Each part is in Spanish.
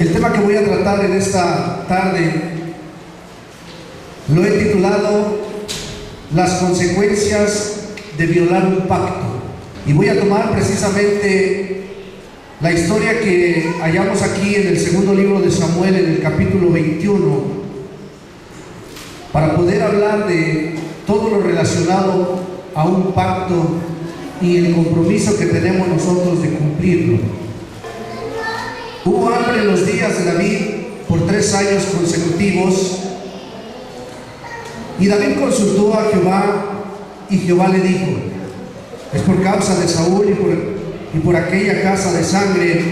El tema que voy a tratar en esta tarde lo he titulado Las consecuencias de violar un pacto. Y voy a tomar precisamente la historia que hallamos aquí en el segundo libro de Samuel, en el capítulo 21, para poder hablar de todo lo relacionado a un pacto y el compromiso que tenemos nosotros de cumplirlo. Hubo hambre en los días de David por 3 años consecutivos, y David consultó a Jehová, y Jehová le dijo: es por causa de Saúl y por aquella casa de sangre,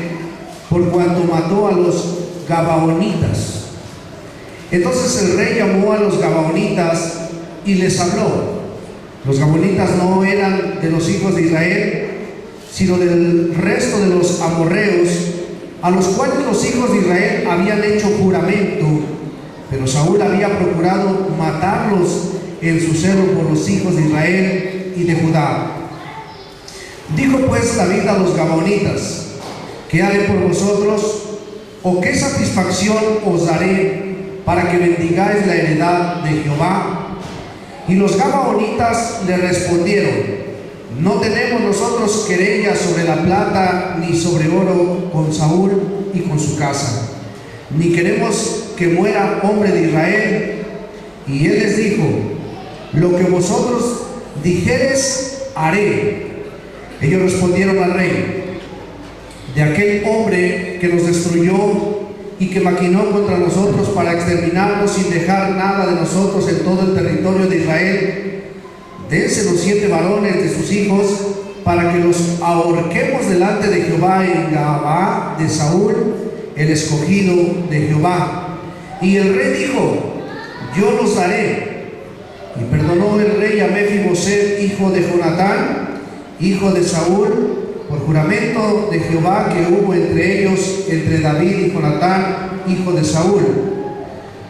por cuanto mató a los Gabaonitas. Entonces el rey llamó a los Gabaonitas y les habló. Los Gabaonitas no eran de los hijos de Israel, sino del resto de los amorreos, a los cuales los hijos de Israel habían hecho juramento, pero Saúl había procurado matarlos en su celo por los hijos de Israel y de Judá. Dijo pues David a los Gabaonitas: ¿qué haré por vosotros? ¿O qué satisfacción os daré para que bendigáis la heredad de Jehová? Y los Gabaonitas le respondieron: no tenemos nosotros querella sobre la plata ni sobre oro con Saúl y con su casa, ni queremos que muera hombre de Israel. Y él les dijo: lo que vosotros dijereis haré. Ellos respondieron al rey: de aquel hombre que nos destruyó y que maquinó contra nosotros para exterminarnos sin dejar nada de nosotros en todo el territorio de Israel, dense los 7 varones de sus hijos para que los ahorquemos delante de Jehová en Gabaa de Saúl, el escogido de Jehová. Y el rey dijo: yo los daré. Y perdonó el rey a Mefiboset, hijo de Jonatán, hijo de Saúl, por juramento de Jehová que hubo entre ellos, entre David y Jonatán, hijo de Saúl.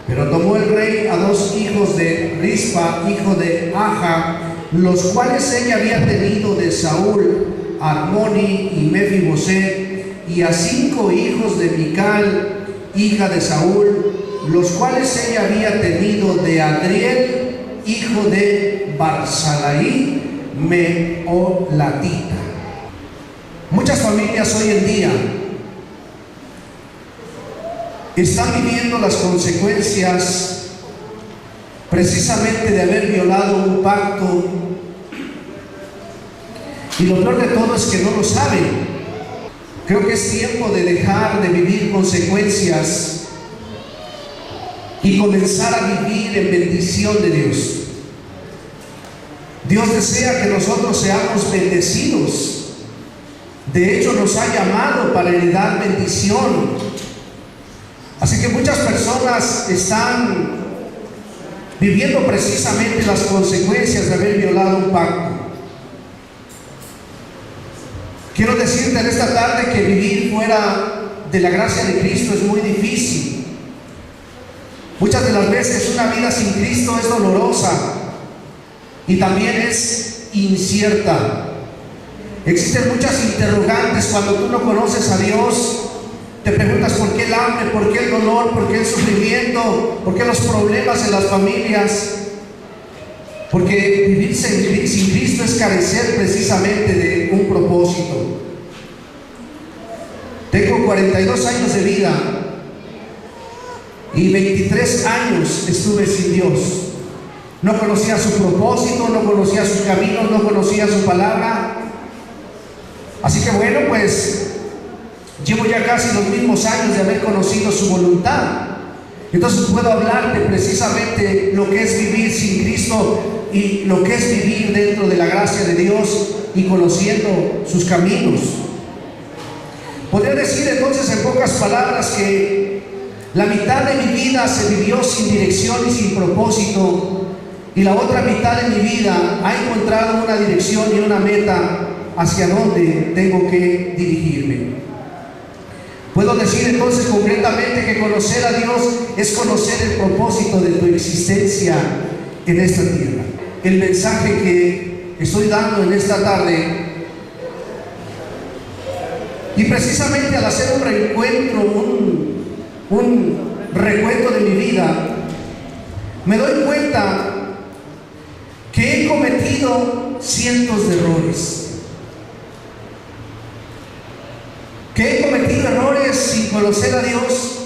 Pero tomó el rey a 2 hijos de Rispa, hijo de Aja, los cuales ella había tenido de Saúl, Armoni y Mefiboset, y a 5 hijos de Mical, hija de Saúl, los cuales ella había tenido de Adriel, hijo de Barzalai, Meolatita. Muchas familias hoy en día están viviendo las consecuencias precisamente de haber violado un pacto, y lo peor de todo es que no lo saben. Creo que es tiempo de dejar de vivir consecuencias y comenzar a vivir en bendición de Dios. Dios desea que nosotros seamos bendecidos. De hecho, nos ha llamado para heredar bendición. Así que muchas personas están viviendo precisamente las consecuencias de haber violado un pacto. Quiero decirte en esta tarde que vivir fuera de la gracia de Cristo es muy difícil. Muchas de las veces una vida sin Cristo es dolorosa y también es incierta. Existen muchas interrogantes cuando tú no conoces a Dios. Te preguntas por qué el hambre, por qué el dolor, por qué el sufrimiento, por qué los problemas en las familias. Porque vivir sin Cristo es carecer precisamente de un propósito. Tengo 42 años de vida y 23 años estuve sin Dios. No conocía su propósito, no conocía sus caminos, no conocía su palabra. Así que bueno, pues llevo ya casi los mismos años de haber conocido su voluntad. Entonces puedo hablarte precisamente lo que es vivir sin Cristo y lo que es vivir dentro de la gracia de Dios y conociendo sus caminos. Podría decir entonces en pocas palabras que la mitad de mi vida se vivió sin dirección y sin propósito, y la otra mitad de mi vida ha encontrado una dirección y una meta hacia dónde tengo que dirigirme. Puedo decir entonces concretamente que conocer a Dios es conocer el propósito de tu existencia en esta tierra. El mensaje que estoy dando en esta tarde, y precisamente al hacer un reencuentro, un recuento de mi vida, me doy cuenta que he cometido cientos de errores. Que he cometido errores sin conocer a Dios,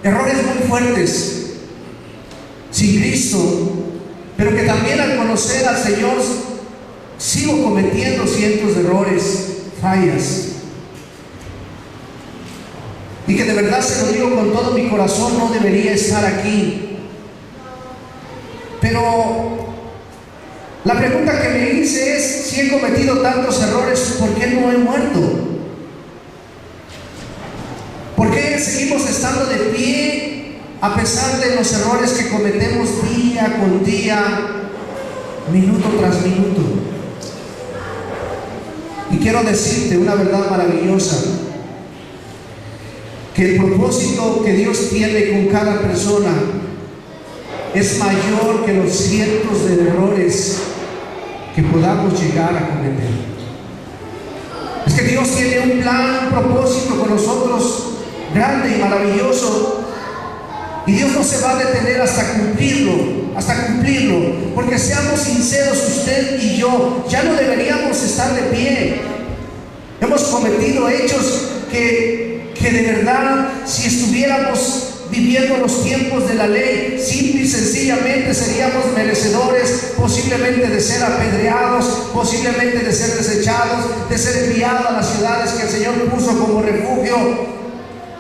errores muy fuertes, sin Cristo, pero que también al conocer al Señor sigo cometiendo cientos de errores, fallas. Y que de verdad se lo digo con todo mi corazón, no debería estar aquí. Pero la pregunta que me hice es, si he cometido tantos errores, ¿por qué no he muerto? ¿Por qué seguimos estando de pie a pesar de los errores que cometemos día con día, minuto tras minuto? Y quiero decirte una verdad maravillosa, que el propósito que Dios tiene con cada persona es mayor que los cientos de errores que podamos llegar a cometer. Es que Dios tiene un plan, un propósito con nosotros grande y maravilloso, y Dios no se va a detener hasta cumplirlo, porque seamos sinceros, usted y yo ya no deberíamos estar de pie. Hemos cometido hechos que de verdad, si estuviéramos viviendo los tiempos de la ley, simple y sencillamente seríamos merecedores posiblemente de ser apedreados, posiblemente de ser desechados, de ser enviados a las ciudades que el Señor puso como refugio.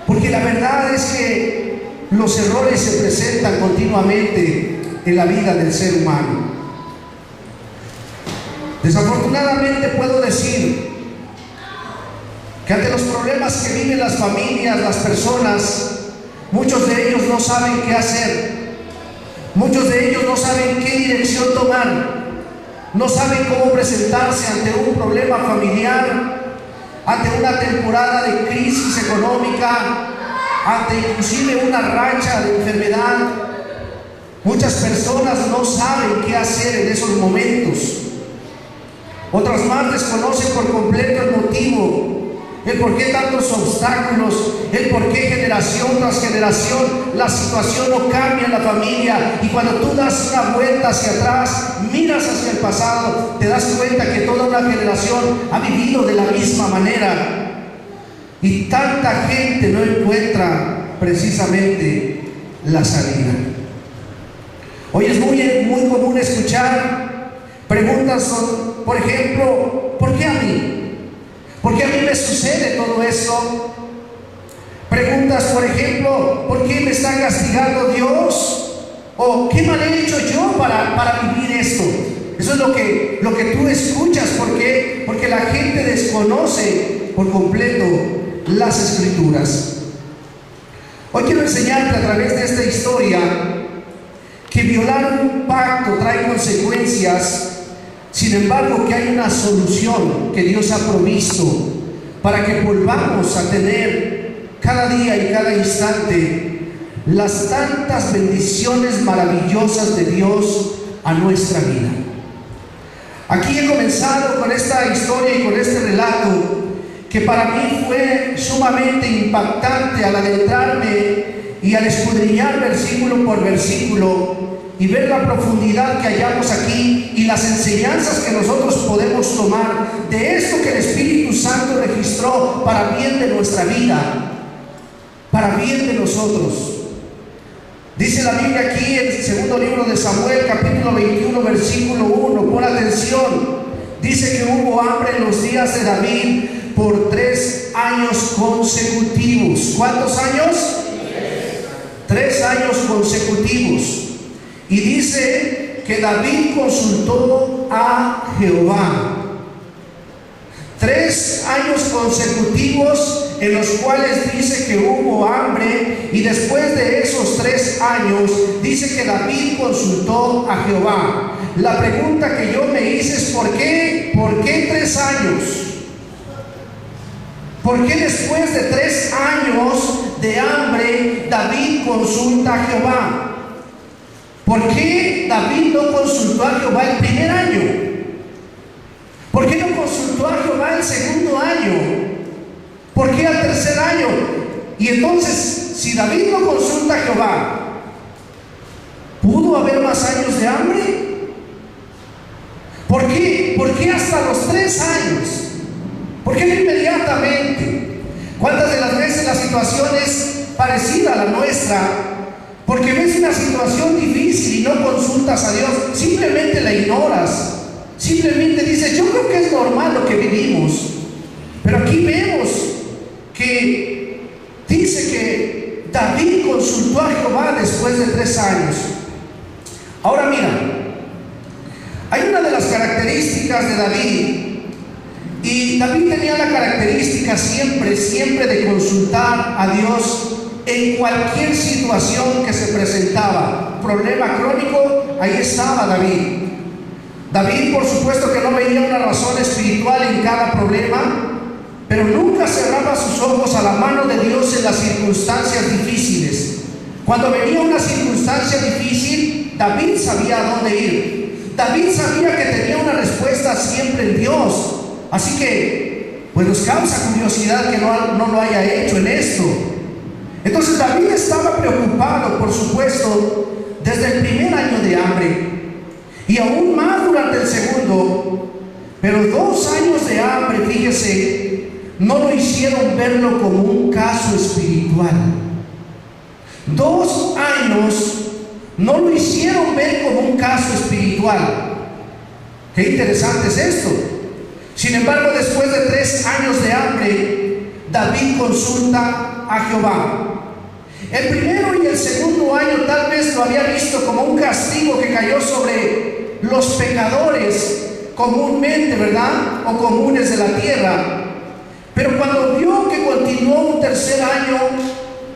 Porque la verdad es que los errores se presentan continuamente en la vida del ser humano. Desafortunadamente puedo decir que ante los problemas que viven las familias, las personas, muchos de ellos no saben qué hacer. Muchos de ellos no saben qué dirección tomar. No saben cómo presentarse ante un problema familiar, ante una temporada de crisis económica, ante inclusive una racha de enfermedad. Muchas personas no saben qué hacer en esos momentos. Otras más desconocen por completo el motivo, el por qué tantos obstáculos, el por qué generación tras generación la situación no cambia en la familia. Y cuando tú das una vuelta hacia atrás, miras hacia el pasado, te das cuenta que toda una generación ha vivido de la misma manera. Y tanta gente no encuentra precisamente la salida. Hoy es muy común escuchar preguntas, por ejemplo, ¿por qué a mí? ¿Por qué a mí me sucede todo eso? Preguntas, por ejemplo, ¿por qué me está castigando Dios? ¿O qué mal he hecho yo para vivir esto? Eso es lo que tú escuchas. ¿Por qué? Porque la gente desconoce por completo las Escrituras. Hoy quiero enseñarte a través de esta historia que violar un pacto trae consecuencias. Sin embargo, que hay una solución que Dios ha provisto para que volvamos a tener cada día y cada instante las tantas bendiciones maravillosas de Dios a nuestra vida. Aquí he comenzado con esta historia y con este relato que para mí fue sumamente impactante al adentrarme y al escudriñar versículo por versículo y ver la profundidad que hallamos aquí y las enseñanzas que nosotros podemos tomar de esto que el Espíritu Santo registró para bien de nuestra vida, para bien de nosotros. Dice la Biblia aquí en el segundo libro de Samuel, capítulo 21, versículo 1, pon atención. Dice que hubo hambre en los días de David por 3 años consecutivos. ¿Cuántos años? 3 años consecutivos. Y dice que David consultó a Jehová. 3 años consecutivos en los cuales dice que hubo hambre, y después de esos 3 años dice que David consultó a Jehová. La pregunta que yo me hice es ¿por qué? ¿Por qué 3 años? ¿Por qué después de 3 años de hambre David consulta a Jehová? ¿Por qué David no consultó a Jehová el primer año? ¿Por qué no consultó a Jehová el segundo año? ¿Por qué al tercer año? Y entonces si David no consulta a Jehová, ¿pudo haber más años de hambre? ¿Por qué? ¿Por qué hasta los 3 años? ¿Por qué no inmediatamente? ¿Cuántas de las veces la situación es parecida a la nuestra? Porque ves una situación difícil y no consultas a Dios, simplemente la ignoras, simplemente dices, yo creo que es normal lo que vivimos. Pero aquí vemos que dice que David consultó a Jehová después de 3 años. Ahora mira, hay una de las características de David, y David tenía la característica siempre de consultar a Dios en cualquier situación que se presentaba. Problema crónico, ahí estaba David. David, por supuesto que no veía una razón espiritual en cada problema, pero nunca cerraba sus ojos a la mano de Dios en las circunstancias difíciles. Cuando venía una circunstancia difícil, David sabía a dónde ir. David sabía que tenía una respuesta siempre en Dios. Así que, pues nos causa curiosidad que no lo haya hecho en esto. Entonces David estaba preocupado, por supuesto, desde el primer año de hambre, y aún más durante el segundo. Pero 2 años de hambre, fíjese, no lo hicieron verlo como un caso espiritual. 2 años no lo hicieron ver como un caso espiritual. Qué interesante es esto. Sin embargo, después de 3 años de hambre, David consulta a Jehová. El primero y el segundo año tal vez lo había visto como un castigo que cayó sobre los pecadores comúnmente, ¿verdad? O comunes de la tierra. Pero cuando vio que continuó un 3er año,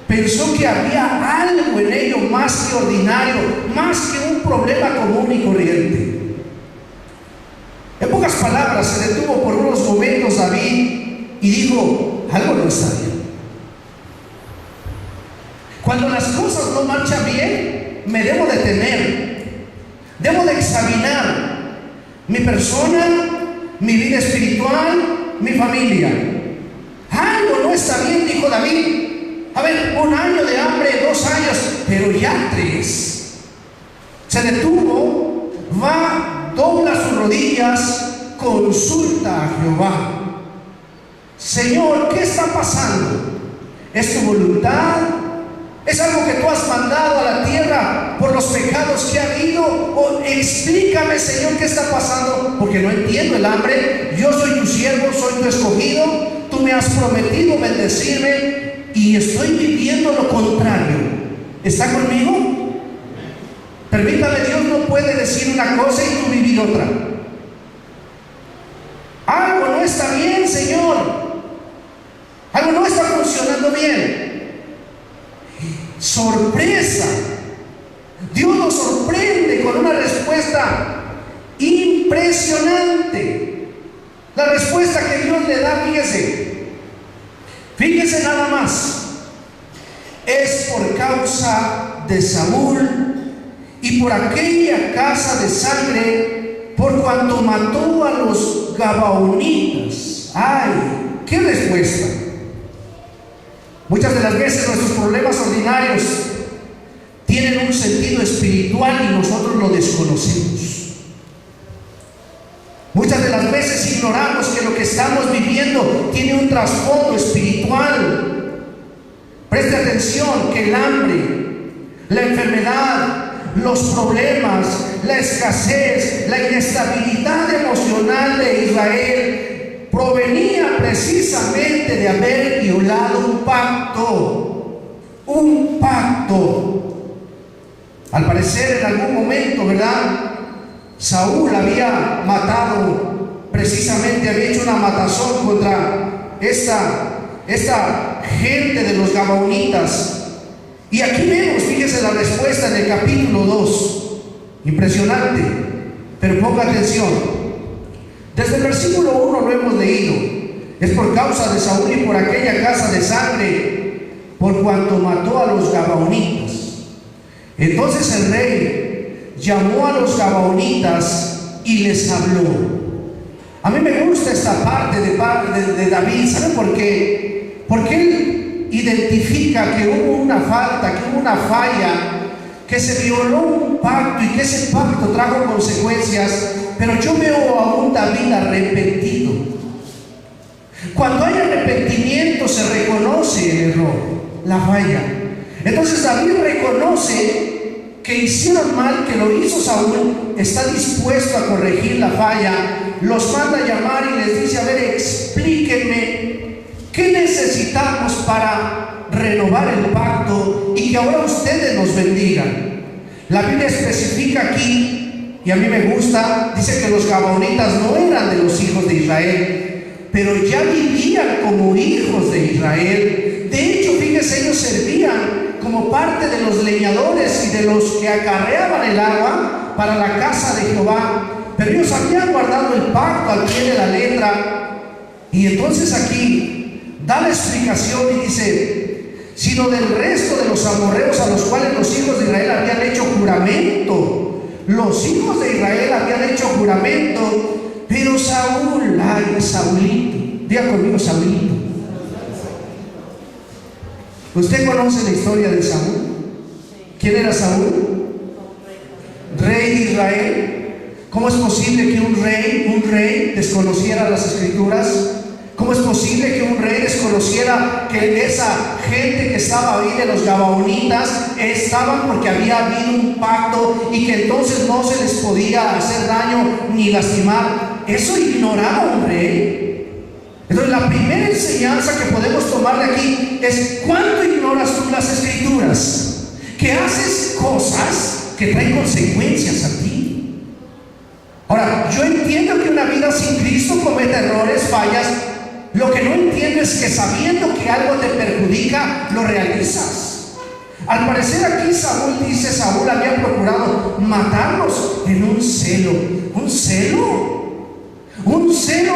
pensó que había algo en ello más que ordinario, más que un problema común y corriente. En pocas palabras, se detuvo por unos momentos David y dijo, algo no está bien. Cuando las cosas no marchan bien, me debo detener, debo de examinar mi persona, mi vida espiritual, mi familia. Algo no está bien, dijo David. A ver, 1 año de hambre, 2 años, pero ya 3. Se detuvo, va, dobla sus rodillas, consulta a Jehová. Señor, ¿qué está pasando? ¿Es tu voluntad? ¿Es algo que tú has mandado a la tierra por los pecados que ha habido? O explícame, Señor, qué está pasando, porque no entiendo el hambre. Yo soy tu siervo, soy tu escogido, tú me has prometido bendecirme y estoy viviendo lo contrario. ¿Está conmigo? Permítame, Dios no puede decir una cosa y tú vivir otra. Algo no está bien, Señor. Algo no está funcionando bien. Sorpresa. Dios nos sorprende con una respuesta impresionante. La respuesta que Dios le da, fíjese nada más. Es por causa de Saúl y por aquella casa de sangre, por cuanto mató a los gabaonitas. ¡Ay! ¡Qué respuesta! Muchas de las veces nuestros problemas ordinarios tienen un sentido espiritual y nosotros lo desconocemos. Muchas de las veces ignoramos que lo que estamos viviendo tiene un trasfondo espiritual. Preste atención que el hambre, la enfermedad, los problemas, la escasez, la inestabilidad emocional de Israel provenía precisamente de haber violado un pacto. Un pacto. Al parecer en algún momento, ¿verdad? Saúl había matado, precisamente había hecho una matazón contra esta gente de los gabaonitas. Y aquí vemos, fíjese la respuesta en el capítulo 2. Impresionante, pero ponga atención. Desde el versículo 1 lo hemos leído. Es por causa de Saúl y por aquella casa de sangre, por cuanto mató a los gabaonitas. Entonces el rey llamó a los gabaonitas y les habló. A mí me gusta esta parte de David. ¿Saben por qué? Porque él identifica que hubo una falta, que hubo una falla, que se violó un pacto y que ese pacto trajo consecuencias, pero yo veo a un David arrepentido. Cuando hay arrepentimiento se reconoce el error, la falla. Entonces David reconoce que hicieron mal, que lo hizo Saúl, está dispuesto a corregir la falla, los manda a llamar y les dice: a ver, explíquenme qué necesitamos para renovar el pacto y que ahora ustedes nos bendigan. La Biblia especifica aquí, y a mí me gusta, dice que los gabaonitas no eran de los hijos de Israel, pero ya vivían como hijos de Israel. De hecho, fíjese, ellos servían como parte de los leñadores y de los que acarreaban el agua para la casa de Jehová, pero ellos habían guardado el pacto al pie de la letra. Y entonces aquí da la explicación y dice: sino del resto de los amorreos a los cuales los hijos de Israel habían hecho juramento. Los hijos de Israel habían hecho juramento, pero Saúl, ay, Saulito, diga conmigo, Saulito. ¿Usted conoce la historia de Saúl? ¿Quién era Saúl? Rey de Israel. ¿Cómo es posible que un rey desconociera las escrituras? ¿Cómo es posible que un rey desconociera que esa gente que estaba ahí de los gabaonitas estaban porque había habido un pacto y que entonces no se les podía hacer daño ni lastimar? Eso ignoraba un rey. Entonces la primera enseñanza que podemos tomar de aquí es: ¿cuánto ignoras tú las escrituras? Que haces cosas que traen consecuencias a ti. Ahora, yo entiendo que una vida sin Cristo comete errores, fallas. Lo que no entiendo es que sabiendo que algo te perjudica, lo realizas. Al parecer aquí Saúl dice: Saúl había procurado matarlos en un celo. ¿Un celo? Un celo.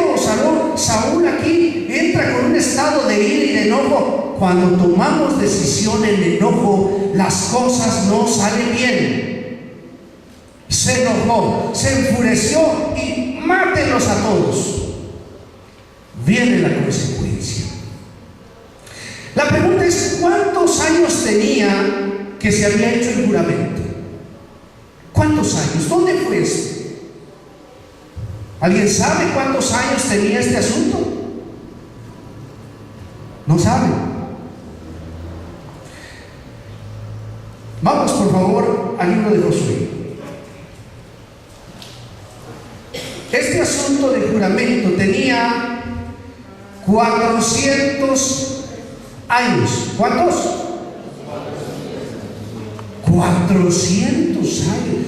Saúl aquí entra con un estado de ira y de enojo. Cuando tomamos decisión en enojo, las cosas no salen bien. Se enojó, se enfureció y mátenlos a todos. Viene la consecuencia. La pregunta es: ¿cuántos años tenía que se había hecho el juramento? ¿Cuántos años? ¿Dónde fue esto? ¿Alguien sabe cuántos años tenía este asunto? No sabe. Vamos por favor al libro de Josué. Este asunto de juramento tenía 400 años. ¿Cuántos? 400 años.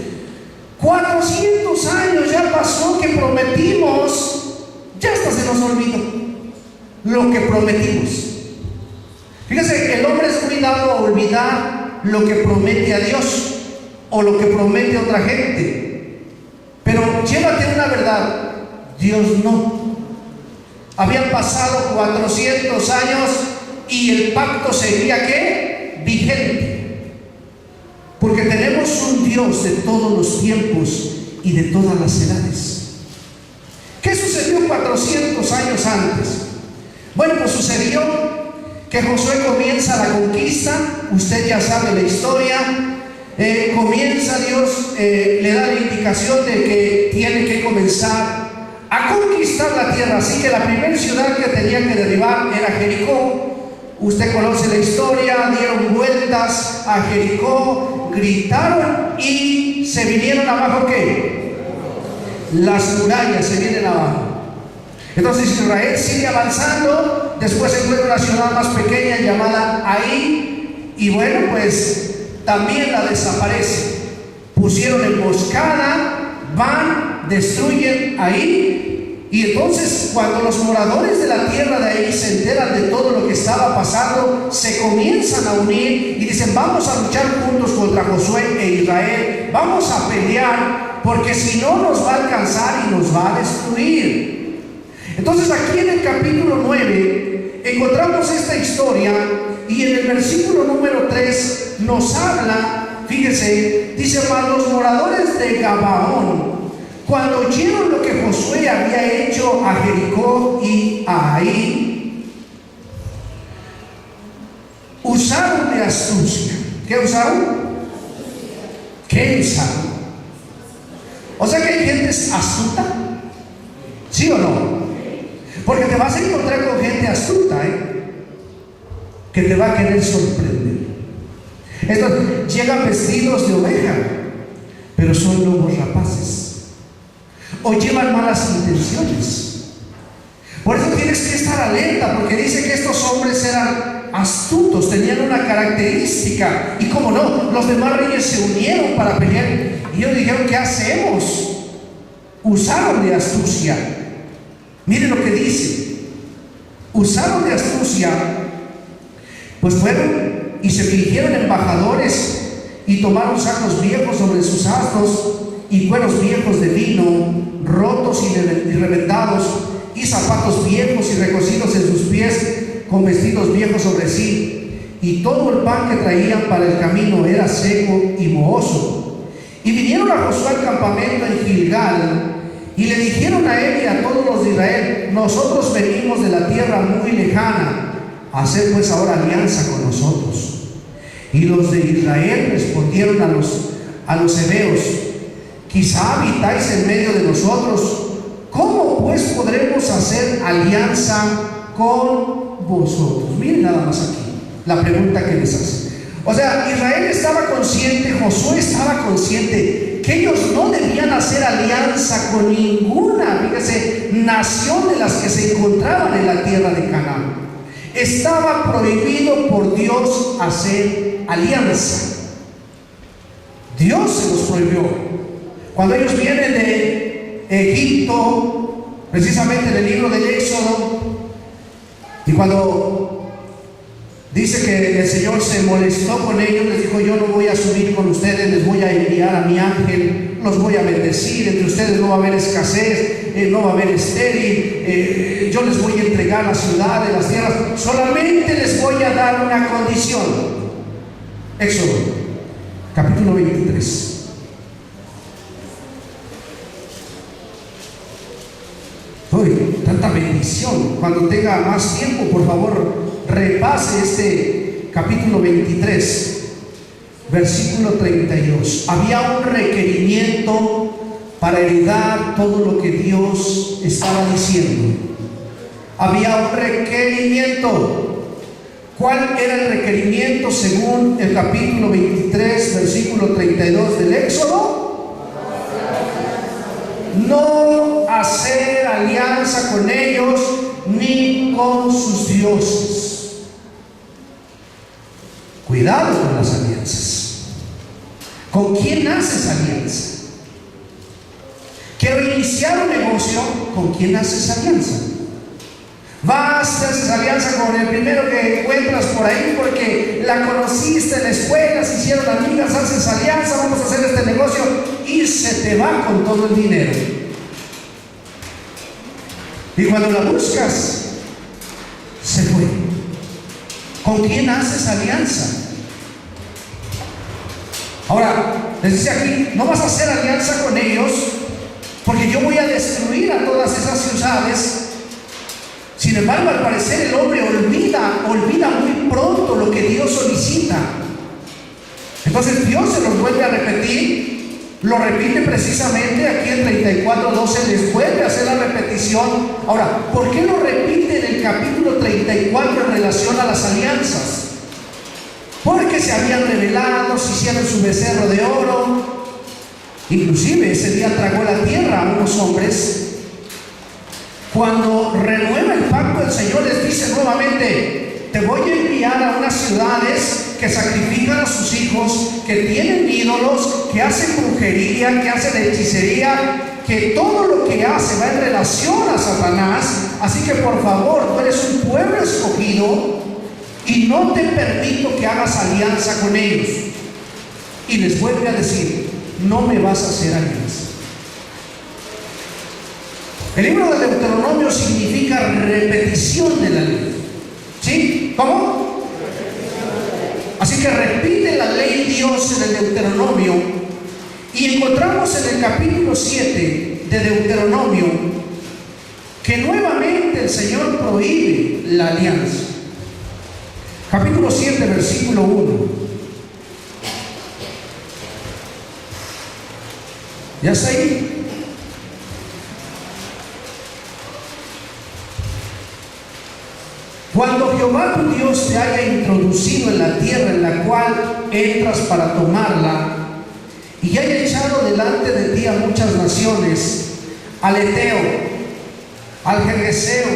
400 años ya pasó que prometimos. Ya hasta se nos olvidó lo que prometimos. Fíjese que el hombre es muy dado a olvidar lo que promete a Dios o lo que promete a otra gente. Pero llévate una verdad: Dios no. Habían pasado 400 años y el pacto seguía ¿qué? Vigente. Porque tenemos un Dios de todos los tiempos y de todas las edades. ¿Qué sucedió 400 años antes? Bueno, pues sucedió que Josué comienza la conquista. Usted ya sabe la historia. Comienza Dios, le da la indicación de que tiene que comenzar a conquistar la tierra. Así que la primera ciudad que tenía que derribar era Jericó. Usted conoce la historia, dieron vueltas a Jericó, gritaron y se vinieron abajo. ¿Qué? Las murallas se vienen abajo. Entonces Israel sigue avanzando, después se encuentra una ciudad más pequeña llamada Ai, y bueno, pues también la desaparece. Pusieron emboscada, van, destruyen Ai. Y entonces cuando los moradores de la tierra de ahí se enteran de todo lo que estaba pasando, se comienzan a unir y dicen: vamos a luchar juntos contra Josué e Israel, vamos a pelear, porque si no nos va a alcanzar y nos va a destruir. Entonces aquí en el capítulo 9 encontramos esta historia, y en el versículo número 3 nos habla, fíjese, dice: mas los moradores de Gabaón, cuando oyeron lo que Josué había hecho a Jericó y a Ai, usaron de astucia. ¿Qué usaron? ¿Qué usaron? O sea que hay gente astuta, ¿sí o no? Porque te vas a encontrar con gente astuta, que te va a querer sorprender. Estos llegan vestidos de oveja, pero son lobos rapaces, o llevan malas intenciones. Por eso tienes que estar alerta, porque dice que estos hombres eran astutos, tenían una característica, y como no, los demás reyes se unieron para pelear, y ellos dijeron: ¿qué hacemos? Usaron de astucia. Miren lo que dice: usaron de astucia, pues fueron y se fingieron embajadores, y tomaron sacos viejos sobre sus asnos, y cueros viejos de vino, rotos y reventados, y zapatos viejos y recocidos en sus pies, con vestidos viejos sobre sí. Y todo el pan que traían para el camino era seco y mohoso. Y vinieron a Josué al campamento en Gilgal, y le dijeron a él y a todos los de Israel: nosotros venimos de la tierra muy lejana, haced pues ahora alianza con nosotros. Y los de Israel respondieron a los heveos: quizá habitáis en medio de nosotros, ¿cómo pues podremos hacer alianza con vosotros? Miren nada más aquí la pregunta que les hace. O sea, Israel estaba consciente, Josué estaba consciente que ellos no debían hacer alianza con ninguna, fíjese, nación de las que se encontraban en la tierra de Canaán. Estaba prohibido por Dios hacer alianza. Dios se los prohibió. Cuando ellos vienen de Egipto, precisamente en el libro del Éxodo, y cuando dice que el Señor se molestó con ellos, les dijo: yo no voy a subir con ustedes, les voy a enviar a mi ángel, los voy a bendecir, entre ustedes no va a haber escasez, no va a haber estéril, yo les voy a entregar la ciudad, las tierras, solamente les voy a dar una condición. Éxodo, capítulo 23. Uy, tanta bendición. Cuando tenga más tiempo, por favor, repase este capítulo 23, versículo 32. Había un requerimiento para heredar todo lo que Dios estaba diciendo. Había un requerimiento. ¿Cuál era el requerimiento según el capítulo 23, versículo 32 del Éxodo? No hacer alianza con ellos ni con sus dioses. Cuidado con las alianzas. ¿Con quién haces alianza? Quiero iniciar un negocio. ¿Con quién haces alianza? Vas, haces alianza con el primero que encuentras por ahí porque la conociste en la escuela, se hicieron amigas, haces alianza, vamos a hacer este negocio, y se te va con todo el dinero. Y cuando la buscas, se fue. ¿Con quién haces alianza? Ahora, les dice aquí: no vas a hacer alianza con ellos porque yo voy a destruir a todas esas ciudades. Sin embargo, al parecer el hombre olvida muy pronto lo que Dios solicita. Entonces Dios se los vuelve a repetir, lo repite precisamente aquí en 34:12, les vuelve a hacer la repetición. Ahora, ¿por qué lo repite en el capítulo 34 en relación a las alianzas? Porque se habían rebelado, se hicieron su becerro de oro, inclusive ese día tragó la tierra a unos hombres. Cuando renueva el pacto, el Señor les dice nuevamente: te voy a enviar a unas ciudades que sacrifican a sus hijos, que tienen ídolos, que hacen brujería, que hacen hechicería, que todo lo que hace va en relación a Satanás. Así que por favor, tú eres un pueblo escogido y no te permito que hagas alianza con ellos. Y les vuelve a decir: no me vas a hacer alianza. El libro de Deuteronomio significa repetición de la ley. ¿Sí? ¿Cómo? Así que repite la ley Dios en el Deuteronomio. Y encontramos en el capítulo 7 de Deuteronomio que nuevamente el Señor prohíbe la alianza. Capítulo 7, versículo 1. ¿Ya está ahí? Cuando Jehová tu Dios te haya introducido en la tierra en la cual entras para tomarla, y haya echado delante de ti a muchas naciones, al Eteo, al Gergeseo,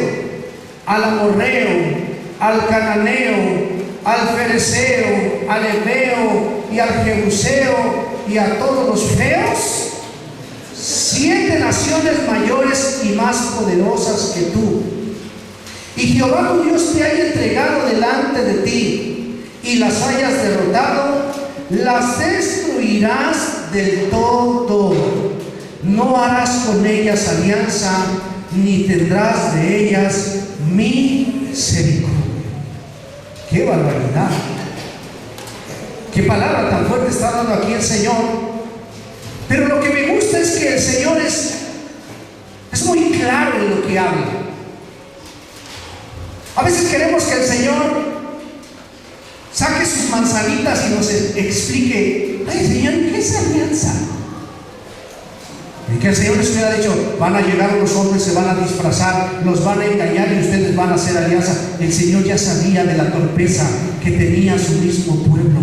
al Amorreo, al Cananeo, al Fereceo, al Heveo y al Jebuseo y a todos los feos, 7 naciones mayores y más poderosas que tú, y Jehová tu Dios te haya entregado delante de ti y las hayas derrotado, las destruirás del todo. No harás con ellas alianza, ni tendrás de ellas misericordia. ¡Qué barbaridad! ¡Qué palabra tan fuerte está dando aquí el Señor! Pero lo que me gusta es que el Señor es muy claro en lo que habla. A veces queremos que el Señor saque sus manzanitas y nos explique: ay, Señor, ¿qué es alianza? Y que el Señor les hubiera dicho: van a llegar unos hombres, se van a disfrazar, los van a engañar y ustedes van a hacer alianza. El Señor ya sabía de la torpeza que tenía su mismo pueblo.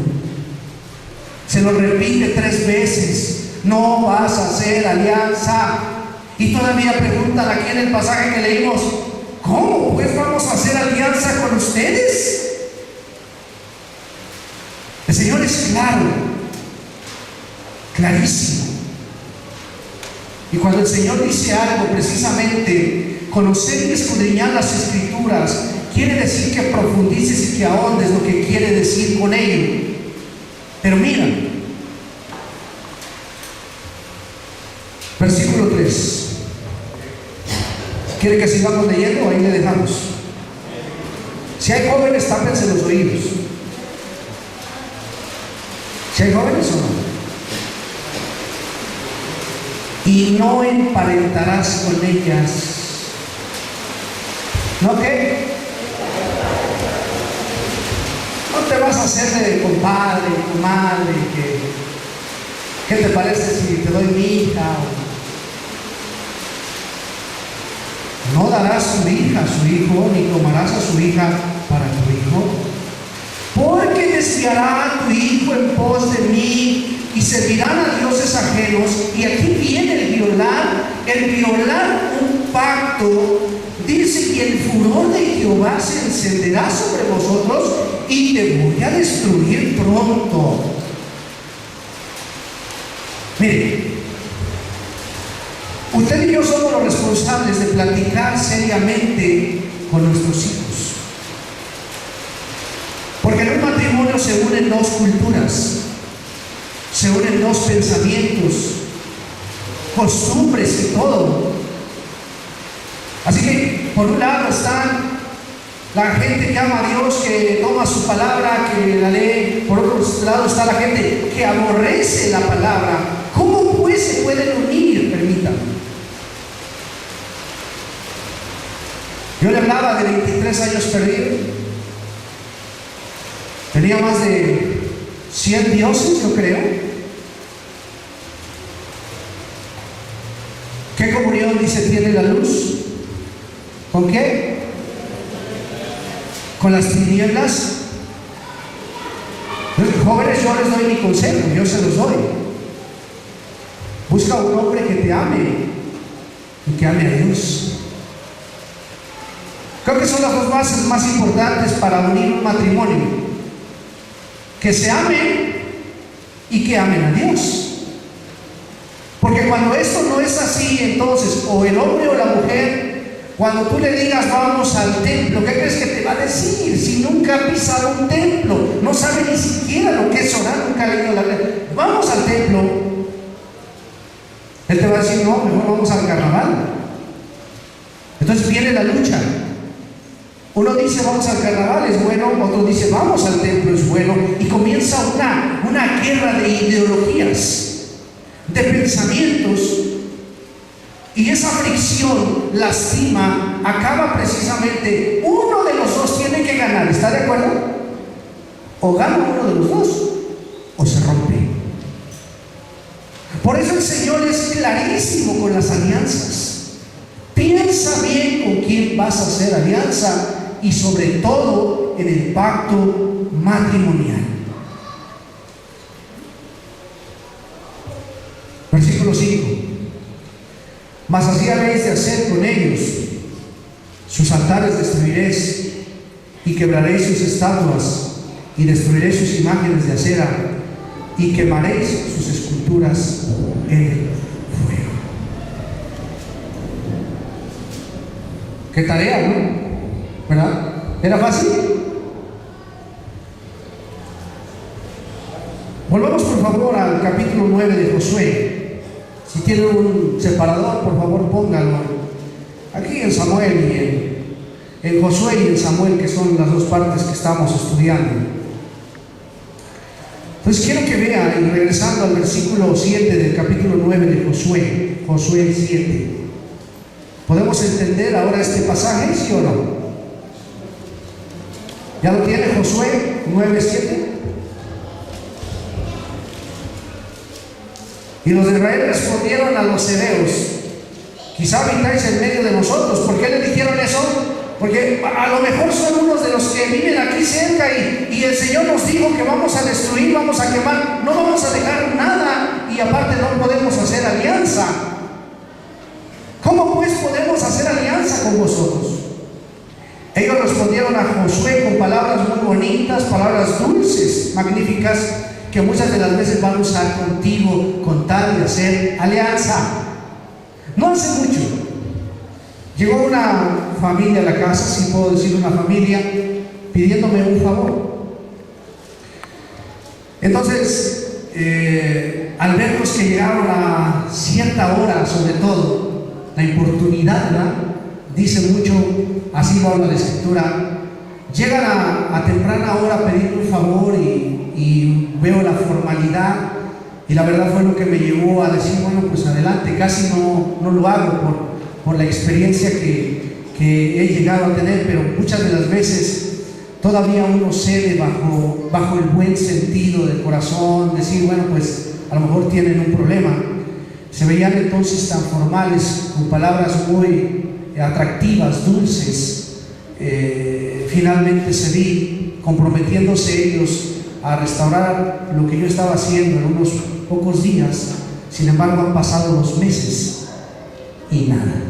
Se lo repite 3 veces: no vas a hacer alianza. Y todavía preguntan aquí en el pasaje que leímos: ¿cómo pues vamos a hacer alianza con ustedes? El Señor es claro, clarísimo. Y cuando el Señor dice algo, precisamente conocer y escudriñar las Escrituras quiere decir que profundices y que ahondes lo que quiere decir con ello. Pero mira, versículo 3. ¿Quiere que sigamos leyendo o ahí le dejamos? Si hay jóvenes, tápense los oídos. Si hay jóvenes o no. Y no emparentarás con ellas. ¿No qué? No te vas a hacer de compadre, comadre, ¿qué te parece si te doy mi hija? No darás su hija a su hijo, ni tomarás a su hija para tu hijo, porque desviará a tu hijo en pos de mí y servirán a dioses ajenos. Y aquí viene el violar un pacto. Dice: y el furor de Jehová se encenderá sobre vosotros y te voy a destruir pronto. Mire, usted y yo somos los responsables de platicar seriamente con nuestros hijos, porque en un matrimonio se unen 2 culturas, se unen 2 pensamientos, costumbres y todo. Así que por un lado están la gente que ama a Dios, que toma su palabra, que la lee. Por otro lado está la gente que aborrece la palabra. ¿Cómo pues se pueden unir? Permítanme. Yo le hablaba de 23 años perdidos. Tenía más de 100 dioses, yo creo. ¿Qué comunión dice tiene la luz? ¿Con qué? ¿Con las tinieblas? Jóvenes, yo les doy mi consejo, yo se los doy. Busca un hombre que te ame y que ame a Dios. Creo que son las 2 bases más importantes para unir un matrimonio: que se amen y que amen a Dios. Porque cuando esto no es así, entonces o el hombre o la mujer, cuando tú le digas vamos al templo, ¿qué crees que te va a decir? Si nunca ha pisado un templo, no sabe ni siquiera lo que es orar, nunca ha leído la Biblia. Vamos al templo. Él te va a decir: no, mejor vamos al carnaval. Entonces viene la lucha. Uno dice vamos al carnaval, es bueno. Otro dice vamos al templo, es bueno. Y comienza una guerra de ideologías, de pensamientos. Y esa fricción lastima, acaba precisamente. Uno de los 2 tiene que ganar, ¿está de acuerdo? O gana uno de los dos, o se rompe. Por eso el Señor es clarísimo con las alianzas. Piensa bien con quién vas a hacer alianza, y sobre todo en el pacto matrimonial. Versículo 5. Mas así habéis de hacer con ellos: sus altares destruiréis, y quebraréis sus estatuas, y destruiréis sus imágenes de acera, y quemaréis sus esculturas en el fuego. Qué tarea, ¿no? ¿Verdad? ¿Era fácil? Volvamos por favor al capítulo 9 de Josué. Si tienen un separador, por favor pónganlo aquí en Samuel y en Josué y en Samuel, que son las dos partes que estamos estudiando. Entonces quiero que vean, y regresando al versículo 7 del capítulo 9 de Josué, Josué 7. ¿Podemos entender ahora este pasaje, sí o no? ¿Ya lo tiene Josué 9:7? Y los de Israel respondieron a los hebeos: quizá habitáis en medio de nosotros. ¿Por qué le dijeron eso? Porque a lo mejor son unos de los que viven aquí cerca, y el Señor nos dijo que vamos a destruir, vamos a quemar, no vamos a dejar nada, y aparte no podemos hacer alianza. ¿Cómo pues podemos hacer alianza con vosotros? Ellos respondieron a Josué con palabras muy bonitas, palabras dulces, magníficas, que muchas de las veces van a usar contigo con tal de hacer alianza. No hace mucho llegó una familia a la casa, si puedo decir una familia, pidiéndome un favor. Entonces, al verlos que llegaron a cierta hora, sobre todo, la importunidad, ¿verdad?, dice mucho, así va la Escritura. Llegan a temprana hora a pedir un favor, y veo la formalidad, y la verdad fue lo que me llevó a decir, bueno, pues adelante. Casi no lo hago por la experiencia que he llegado a tener, pero muchas de las veces todavía uno cede bajo el buen sentido del corazón, decir, bueno, pues a lo mejor tienen un problema. Se veían entonces tan formales, con palabras muy atractivas, dulces. Finalmente cedí, comprometiéndose ellos a restaurar lo que yo estaba haciendo en unos pocos días. Sin embargo, han pasado los meses y nada.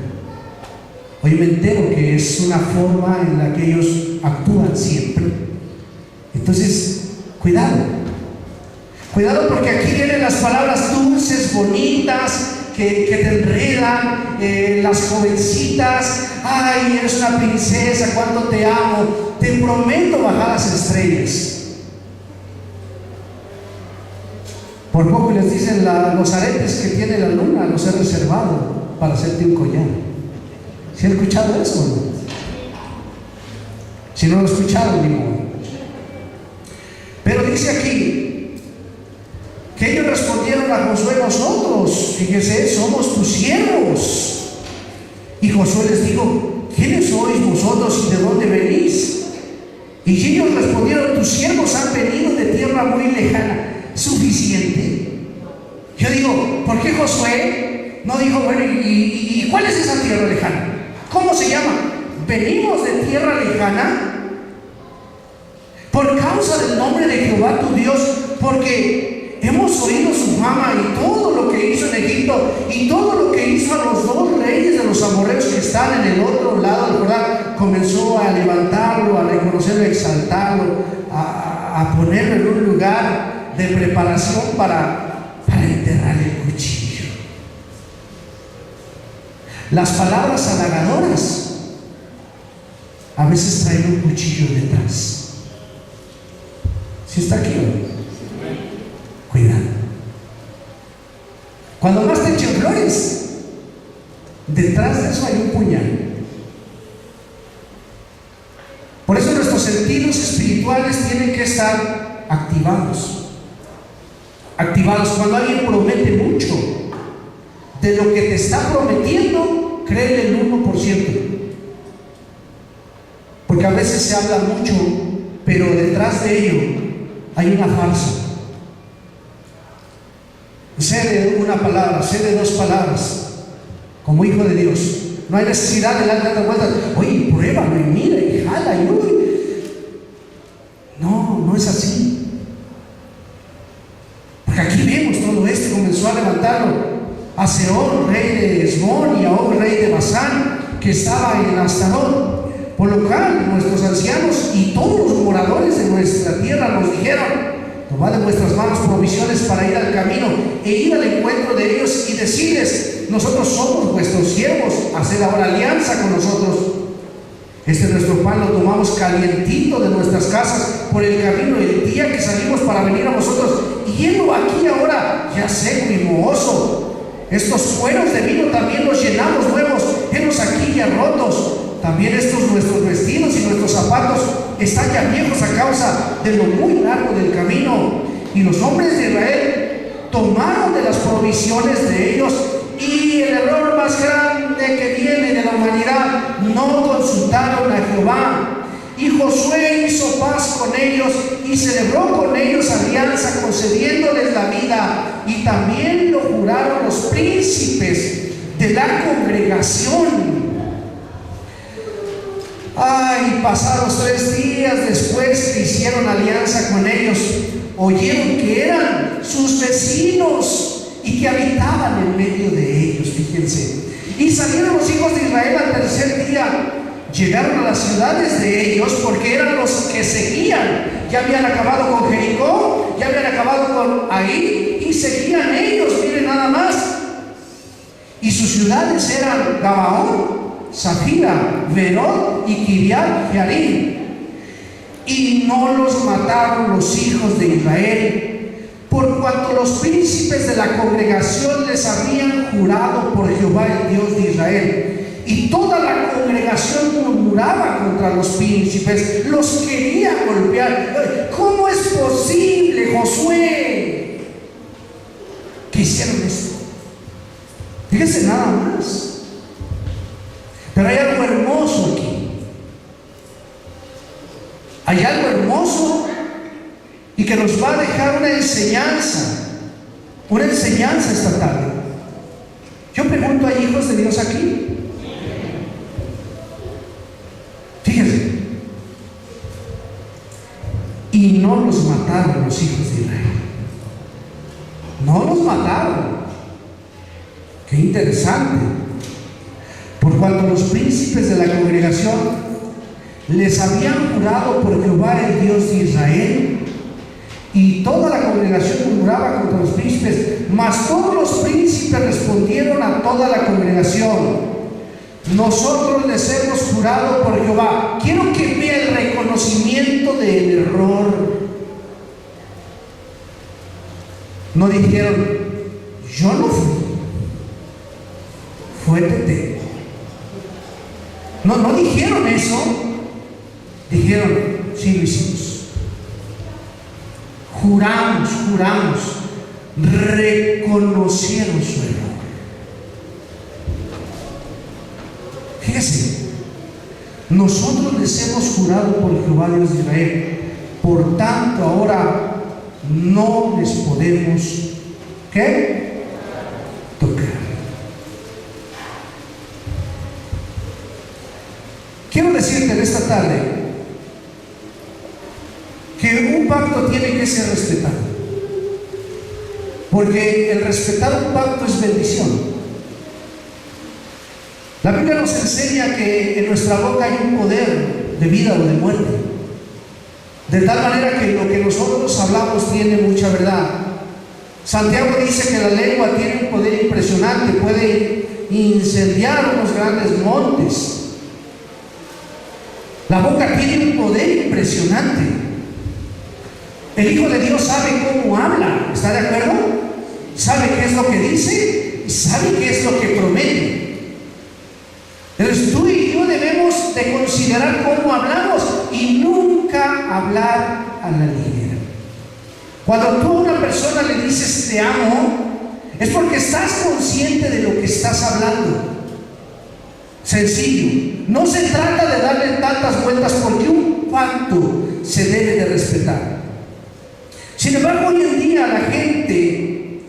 Hoy me entero que es una forma en la que ellos actúan siempre. Entonces, cuidado, porque aquí vienen las palabras dulces, bonitas, que te enredan, las jovencitas: ay, eres una princesa, cuánto te amo, te prometo bajar las estrellas. Por poco les dicen: los aretes que tiene la luna los he reservado para hacerte un collar. ¿Sí han escuchado eso o no? Si no lo escucharon, ni modo. Pero dice aquí que ellos respondieron a Josué: nosotros, fíjese, somos tus siervos. Y Josué les dijo: ¿quiénes sois vosotros y de dónde venís? Y ellos respondieron: tus siervos han venido de tierra muy lejana. Suficiente. Yo digo, ¿por qué Josué no dijo, bueno, ¿y cuál es esa tierra lejana? ¿Cómo se llama? ¿Venimos de tierra lejana? Por causa del nombre de Jehová tu Dios, porque hemos oído su fama y todo lo que hizo en Egipto, y todo lo que hizo a los dos reyes de los amorreos que están en el otro lado del Jordán. Comenzó a levantarlo, a reconocerlo, a exaltarlo, a ponerlo en un lugar de preparación para enterrar el cuchillo. Las palabras halagadoras a veces traen un cuchillo detrás. ¿Sí está aquí? Cuidado. Cuando más te echen flores, detrás de eso hay un puñal. Por eso nuestros sentidos espirituales tienen que estar activados. Cuando alguien promete mucho, de lo que te está prometiendo, créele el 1%. Porque a veces se habla mucho, pero detrás de ello hay una farsa. Sé de una palabra, sé de dos palabras, como hijo de Dios. No hay necesidad de darle tantas vueltas. Oye, pruébalo y mira y jala y uy. No, no es así. Porque aquí vemos todo esto. Comenzó a levantarlo a Sehón, rey de Hesbón, y a Og, rey de Basán, que estaba en Astarot. Por lo cual nuestros ancianos y todos los moradores de nuestra tierra nos dijeron: tomad de vuestras manos provisiones para ir al camino e ir al encuentro de ellos y decirles: nosotros somos vuestros siervos, haced ahora alianza con nosotros. Este nuestro pan lo tomamos calientito de nuestras casas por el camino el día que salimos para venir a vosotros, y helo aquí ahora ya seco y mohoso. Estos cueros de vino también los llenamos nuevos, helos aquí ya rotos. También estos nuestros vestidos y nuestros zapatos están ya viejos a causa de lo muy largo del camino. Y los hombres de Israel tomaron de las provisiones de ellos, y el error más grande que viene de la humanidad: no consultaron a Jehová. Y Josué hizo paz con ellos y celebró con ellos alianza, concediéndoles la vida, y también lo juraron los príncipes de la congregación. Ay, pasados 3 días después que hicieron alianza con ellos, oyeron que eran sus vecinos y que habitaban en medio de ellos, fíjense. Y salieron los hijos de Israel al tercer día, llegaron a las ciudades de ellos, porque eran los que seguían. Ya habían acabado con Jericó, ya habían acabado con Ahí, y seguían ellos, miren nada más. Y sus ciudades eran Gabaón, Zafira, Berot y Kiriat Jearim. Y no los mataron los hijos de Israel, por cuanto los príncipes de la congregación les habían jurado por Jehová, el Dios de Israel. Y toda la congregación murmuraba contra los príncipes, los quería golpear. ¿Cómo es posible, Josué, que hicieron esto? Fíjense nada más. Pero hay algo hermoso aquí. Hay algo hermoso y que nos va a dejar una enseñanza esta tarde. Yo pregunto: ¿hay hijos de Dios aquí? Fíjense. Y no los mataron los hijos de Israel. No los mataron. Qué interesante. Por cuanto los príncipes de la congregación les habían jurado por Jehová, el Dios de Israel. Y toda la congregación murmuraba contra los príncipes, mas todos los príncipes respondieron a toda la congregación: nosotros les hemos jurado por Jehová. Quiero que vea el reconocimiento del error. No dijeron: yo no fui, fue Tete. No dijeron eso. Dijeron: sí lo hicimos. Juramos, reconocieron su error. Fíjese, nosotros les hemos jurado por Jehová, Dios de Israel, por tanto ahora no les podemos, ¿qué? Tocar. Quiero decirte en esta tarde que un pacto tiene que ser respetado, porque el respetar un pacto es bendición. La Biblia nos enseña que en nuestra boca hay un poder de vida o de muerte, de tal manera que lo que nosotros hablamos tiene mucha verdad. Santiago dice que la lengua tiene un poder impresionante, puede incendiar unos grandes montes. La boca tiene un poder impresionante. El Hijo de Dios sabe cómo habla, ¿está de acuerdo? Sabe qué es lo que dice y sabe qué es lo que promete. Entonces tú y yo debemos de considerar cómo hablamos y nunca hablar a la ligera. Cuando tú a una persona le dices te amo, es porque estás consciente de lo que estás hablando. Sencillo. No se trata de darle tantas vueltas, porque un pacto se debe de respetar. Sin embargo, hoy en día la gente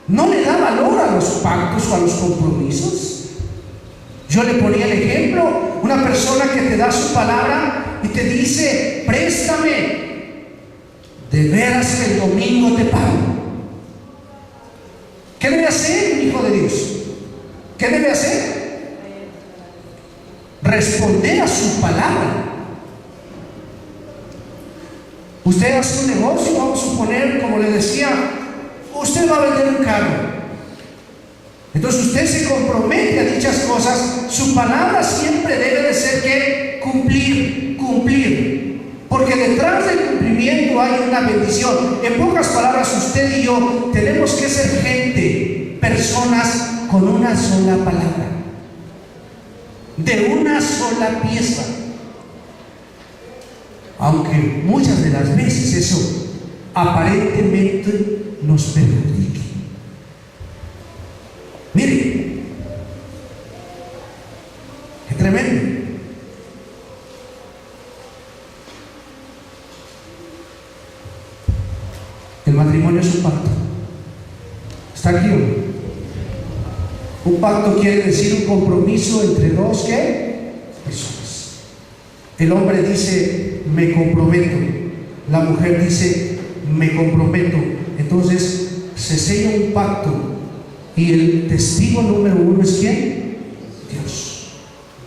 no le da valor a los pactos o a los compromisos. Yo le ponía el ejemplo, una persona que te da su palabra y te dice, préstame, de veras que el domingo te pago. ¿Qué debe hacer un hijo de Dios? ¿Qué debe hacer? Responder a su palabra. Usted hace un negocio, vamos a suponer, como le decía, usted va a vender un carro. Entonces usted se compromete a dichas cosas. Su palabra siempre debe de ser que cumplir, cumplir. Porque detrás del cumplimiento hay una bendición. En pocas palabras, usted y yo tenemos que ser gente, personas con una sola palabra, de una sola pieza. Aunque muchas de las veces eso aparentemente nos perjudique. Mire, qué tremendo. El matrimonio es un pacto. ¿Está aquí o no? Un pacto quiere decir un compromiso entre dos, ¿qué? Personas. El hombre dice, me comprometo. La mujer dice, me comprometo. Entonces se sella un pacto. Y el testigo número uno es ¿quién? Dios.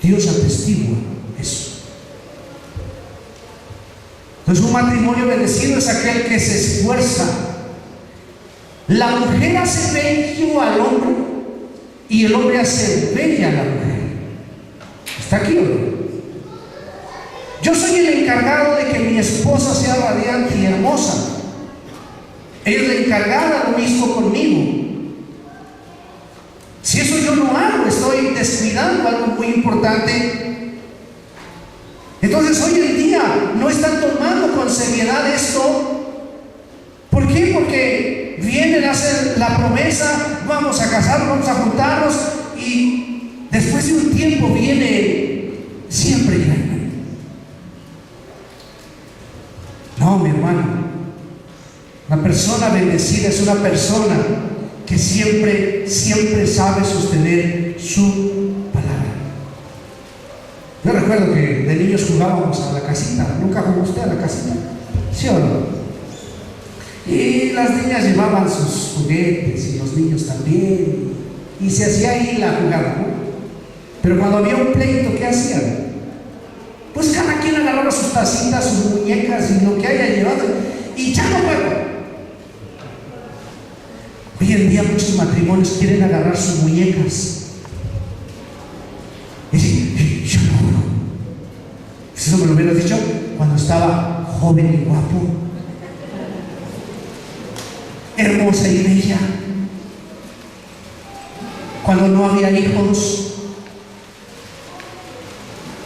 Dios atestigua eso. Entonces un matrimonio bendecido es aquel que se esfuerza. La mujer hace bello al hombre y el hombre hace bella a la mujer. ¿Está aquí o no? Yo soy el encargado de que mi esposa sea radiante y hermosa. Ella es la encargada lo mismo conmigo. Si eso yo no hago, estoy descuidando algo muy importante. Entonces hoy en día no están tomando con seriedad esto. ¿Por qué? Porque vienen a hacer la promesa, vamos a casarnos, vamos a juntarnos, y después de un tiempo viene siempre ya. No, mi hermano, la persona bendecida es una persona que siempre sabe sostener su palabra. Yo recuerdo que de niños jugábamos a la casita. ¿Nunca jugó usted a la casita? ¿Sí o no? Y las niñas llevaban sus juguetes y los niños también, y se hacía ahí la jugada, ¿no? Pero cuando había un pleito, ¿qué hacían? Pues cada quien agarraba sus tacitas, sus muñecas y lo que haya llevado, y ya no juego. Hoy en día muchos matrimonios quieren agarrar sus muñecas y dicen, yo no juego. Eso me lo hubieras dicho cuando estaba joven y guapo, hermosa y bella, cuando no había hijos.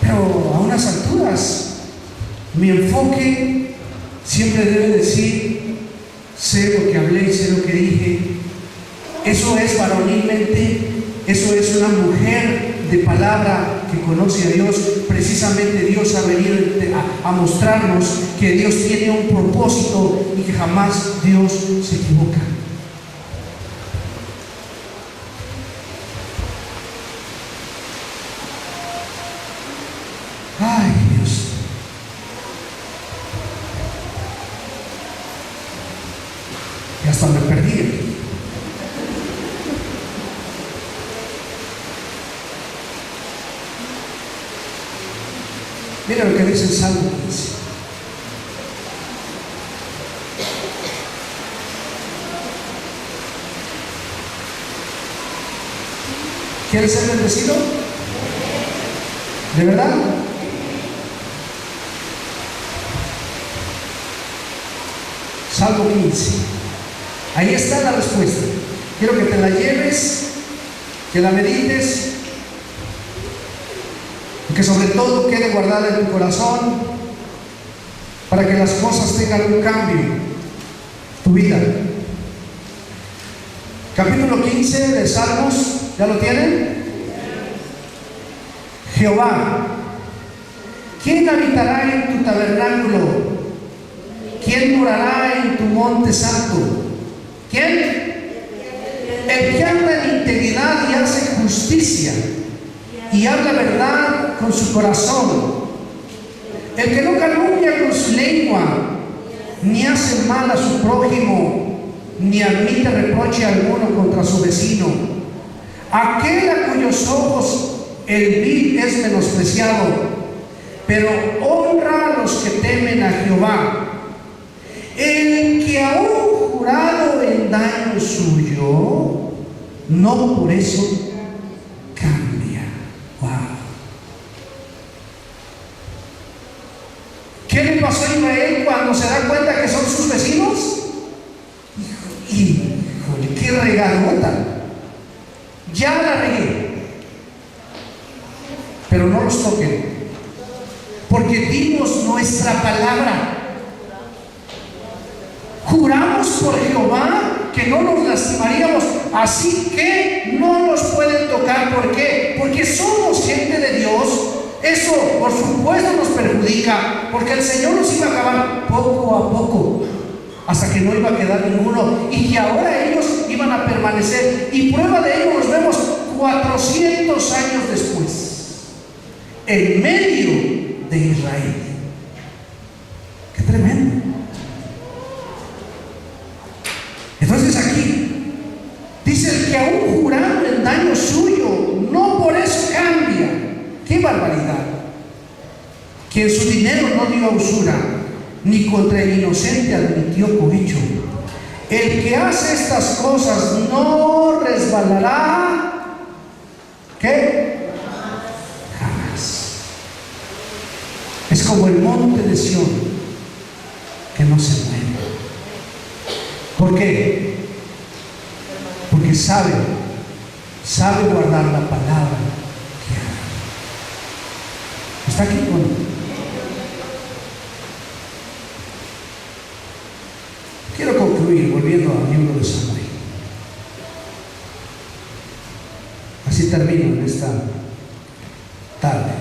Pero a unas alturas mi enfoque siempre debe decir, sé lo que hablé, sé lo que dije. Eso es varonilmente, eso es una mujer de palabra que conoce a Dios. Precisamente Dios ha venido a mostrarnos que Dios tiene un propósito y que jamás Dios se equivoca. Ay, Dios. Y hasta me perdí. Mira lo que dice el Salmo 15. ¿Quieres ser bendecido? ¿De verdad? Salmo 15. Ahí está la respuesta. Quiero que te la lleves, que la medites, y que sobre todo quede guardada en tu corazón para que las cosas tengan un cambio en tu vida. Capítulo 15 de Salmos, ¿ya lo tienen? Jehová, ¿quién habitará en tu tabernáculo? ¿quién morará en tu monte santo? ¿Quién? El que anda en integridad y hace justicia y habla verdad con su corazón. El que no calumnia con su lengua, ni hace mal a su prójimo, ni admite reproche alguno contra su vecino. Aquel a cuyos ojos el vil es menospreciado, pero honra a los que temen a Jehová. El que aún jurado en daño suyo, no por eso cambia. Wow. ¿Qué le pasó a Israel cuando se da cuenta que son sus vecinos? Híjole, qué regadota. Ya la regué. Pero no los toquen, porque dimos nuestra palabra. Juramos por Jehová que no nos lastimaríamos, así que no nos pueden tocar. ¿Por qué? Porque somos gente de Dios. Eso, por supuesto, nos perjudica, porque el Señor nos iba a acabar poco a poco, hasta que no iba a quedar ninguno, y que ahora ellos iban a permanecer. Y prueba de ello nos vemos 400 años después, en medio de Israel. ¡Qué tremendo! Entonces aquí dice: el que aún jurando en daño suyo, no por eso cambia. ¡Qué barbaridad! Quien su dinero no dio a usura, ni contra el inocente admitió cohecho. El que hace estas cosas no resbalará. ¿Qué? Jamás. Es como el monte de Sión, que no se mueve. ¿Por qué? Porque sabe guardar la palabra que ama. ¿Está aquí o no? Quiero concluir volviendo al libro de Samuel. Así termino en esta tarde.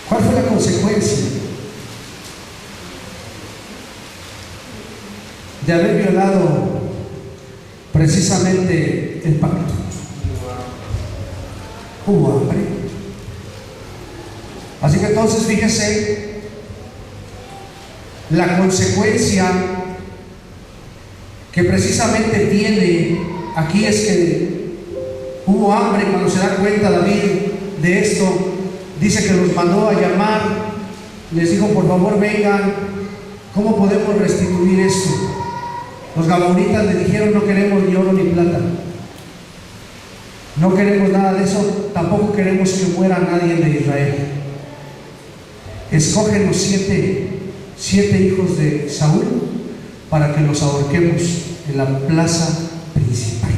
¿Cuál fue la consecuencia de haber violado precisamente el pacto? Hubo hambre. Así que entonces fíjese, la consecuencia que precisamente tiene aquí es que hubo hambre. Cuando se da cuenta David de esto, dice que los mandó a llamar, les dijo: por favor vengan, ¿cómo podemos restituir esto? Los gabaonitas le dijeron: no queremos ni oro ni plata, no queremos nada de eso, tampoco queremos que muera nadie de Israel. Escogen los siete hijos de Saúl para que los ahorquemos en la plaza principal.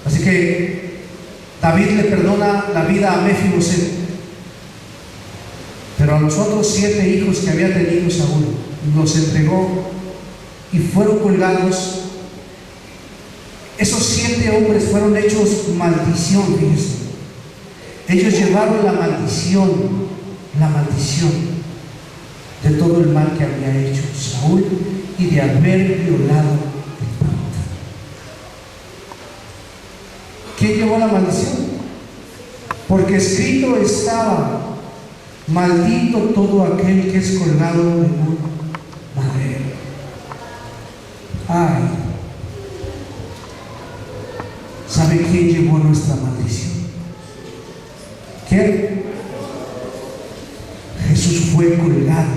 Así que David le perdona la vida a Mefiboset, pero a los otros 7 hijos que había tenido Saúl los entregó y fueron colgados. Esos 7 hombres fueron hechos maldición, fíjense. Ellos llevaron la maldición de todo el mal que había hecho Saúl y de haber violado el pacto. ¿Quién llevó la maldición? Porque escrito estaba: maldito todo aquel que es colgado en un madero. Ay, ¿sabe quién llevó nuestra maldición? ¿Quién? Jesús fue colgado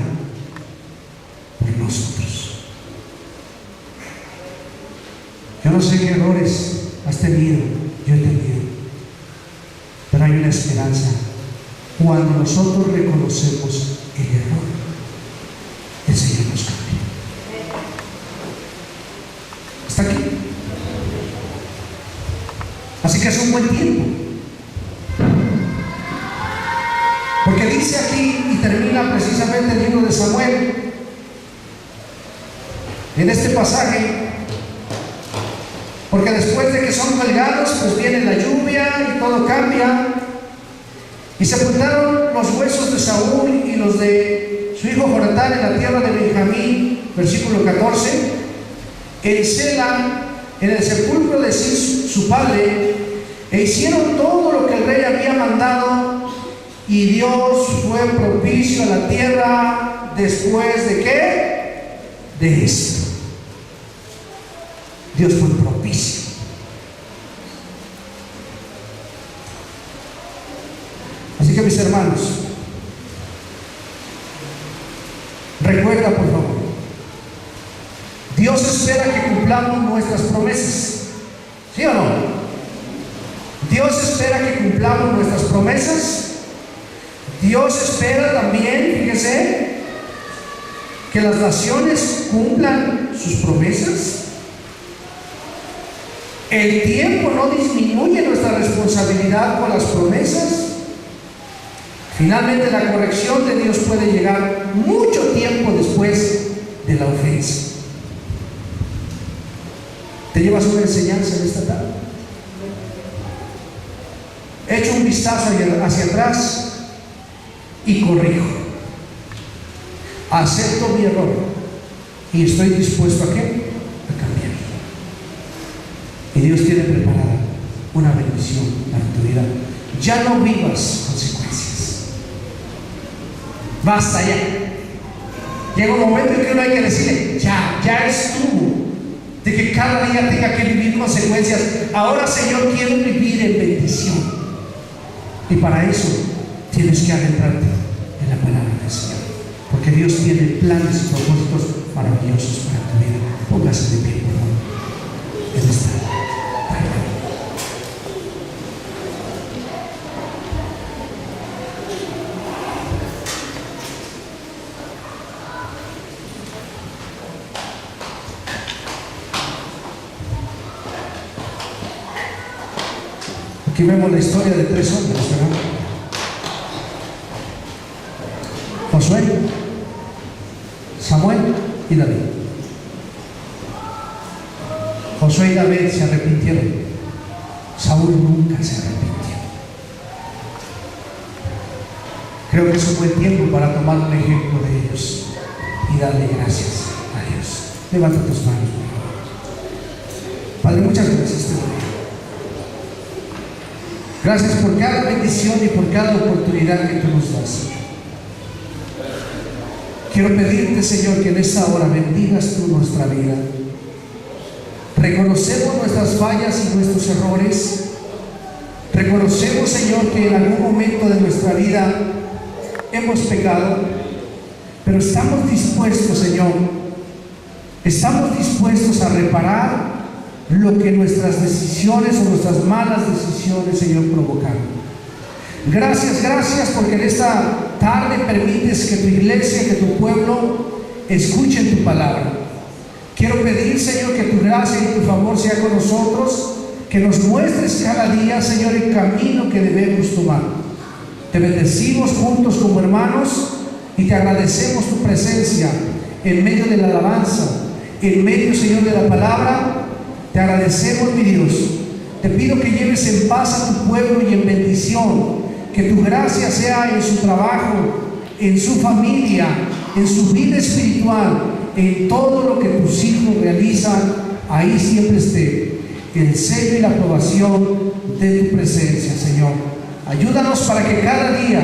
por nosotros. Yo no sé qué errores has tenido, yo he tenido, pero hay una esperanza. Cuando nosotros reconocemos el error, el Señor nos cambia. ¿Está aquí? Así que es un buen tiempo, porque dice aquí, y termina precisamente el libro de Samuel, en este pasaje, porque después de que son colgados, pues viene la lluvia y todo cambia. Y sepultaron los huesos de Saúl y los de su hijo Jonatán en la tierra de Benjamín, versículo 14, en Sela, en el sepulcro de Cis, su padre, e hicieron todo lo que el rey había mandado, y Dios fue propicio a la tierra después de ¿qué? De esto. Dios fue propicio. Así que mis hermanos, recuerda por favor, Dios espera que cumplamos nuestras promesas, ¿sí o no? Dios espera que cumplamos nuestras promesas. Dios espera también, fíjese, que las naciones cumplan sus promesas. El tiempo no disminuye nuestra responsabilidad con las promesas. Finalmente, la corrección de Dios puede llegar mucho tiempo después de la ofensa. ¿Te llevas una enseñanza en esta tarde? Echo un vistazo hacia atrás y corrijo. Acepto mi error y estoy dispuesto ¿a qué? A cambiar. Y Dios tiene preparada una bendición para tu vida. Ya no vivas consecuencias. Basta ya. Llega un momento en que uno hay que decirle, ya estuvo de que cada día tenga que vivir consecuencias. Ahora, Señor, quiero vivir en bendición. Y para eso tienes que adentrarte en la palabra del Señor, porque Dios tiene planes y propósitos maravillosos para tu vida. Póngase de pie, por favor, en esta tarde. Aquí vemos la historia de tres hombres, ¿verdad? Josué, Samuel y David. Josué y David se arrepintieron. Saúl nunca se arrepintió. Creo que es un buen tiempo para tomar un ejemplo de ellos y darle gracias a Dios. Levanta tus manos, por favor. Padre, muchas gracias te doy. Gracias por cada bendición y por cada oportunidad que tú nos das. Quiero pedirte, Señor, que en esta hora bendigas tú nuestra vida. Reconocemos nuestras fallas y nuestros errores. Reconocemos, Señor, que en algún momento de nuestra vida hemos pecado, pero estamos dispuestos, Señor, estamos dispuestos a reparar lo que nuestras decisiones o nuestras malas decisiones, Señor, provocaron. Gracias porque en esta tarde permites que tu iglesia, que tu pueblo escuchen tu palabra. Quiero pedir, Señor, que tu gracia y tu favor sea con nosotros, que nos muestres cada día, Señor, el camino que debemos tomar. Te bendecimos juntos como hermanos y te agradecemos tu presencia en medio de la alabanza, en medio, Señor, de la palabra. Te agradecemos, mi Dios. Te pido que lleves en paz a tu pueblo y en bendición. Que tu gracia sea en su trabajo, en su familia, en su vida espiritual, en todo lo que tus hijos realizan. Ahí siempre esté el sello y la aprobación de tu presencia, Señor. Ayúdanos para que cada día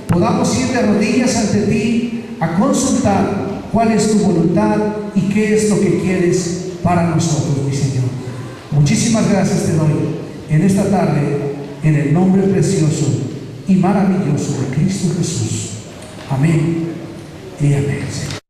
podamos ir de rodillas ante ti a consultar cuál es tu voluntad y qué es lo que quieres para nosotros, mi Señor. Muchísimas gracias te doy en esta tarde, en el nombre precioso y maravilloso de Cristo Jesús. Amén y amén, Señor.